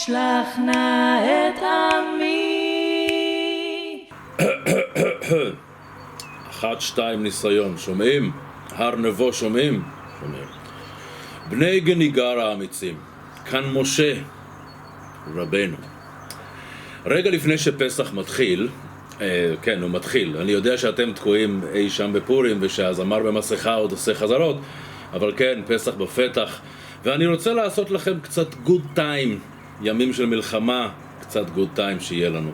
שלח נא את עמי. 1, 2 ניסיון, שומעים? הר נבו שומעים? שומעים. בני גניגר האמיצים, כאן משה רבנו. רגע לפני שפסח מתחיל, כן, הוא מתחיל. אני יודע שאתם תקועים אי שם בפורים ושהזמר במסכה עוד עושה חזרות, אבל כן, פסח בפתח. ואני רוצה לעשות לכם קצת גוד טיים, ימים של מלחמה, קצת גוד טיים שיהיה לנו.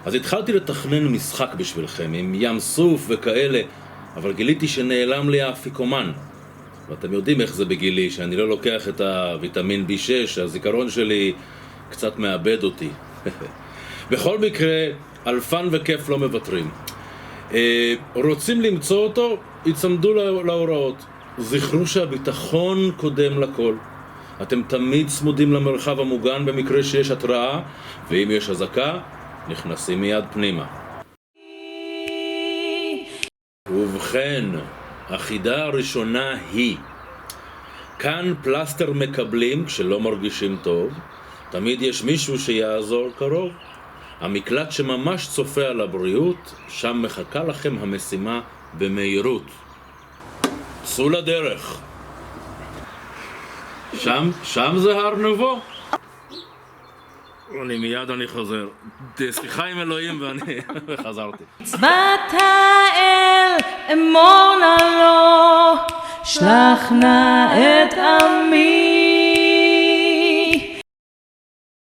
אז התחלתי לתכנן משחק בשבילכם, עם ים סוף וכאלה, אבל גיליתי שנעלם לי האפיקומן. ואתם יודעים איך זה בגילי, שאני לא לוקח את הוויטמין B6, הזיכרון שלי קצת מאבד אותי. בכל מקרה, על פן וכיף לא מוותרים. רוצים למצוא אותו? יצמדו להוראות. זכרו שהביטחון קודם לכל. אתם תמיד צמודים למרחב המוגן במקרה שיש התראה, ואם יש אזעקה, נכנסים מיד פנימה. ובכן, החידה הראשונה היא, כאן פלסטר מקבלים כשלא מרגישים טוב, תמיד יש מישהו שיעזור קרוב. המקלט שממש צופה על הבריאות, שם מחכה לכם המשימה במהירות. צאו לדרך. שם זה הר נבו? אני חוזר. שיחה עם אלוהים ואני חזרתי. צוות האל אמור נא לו, שלח נא את עמי.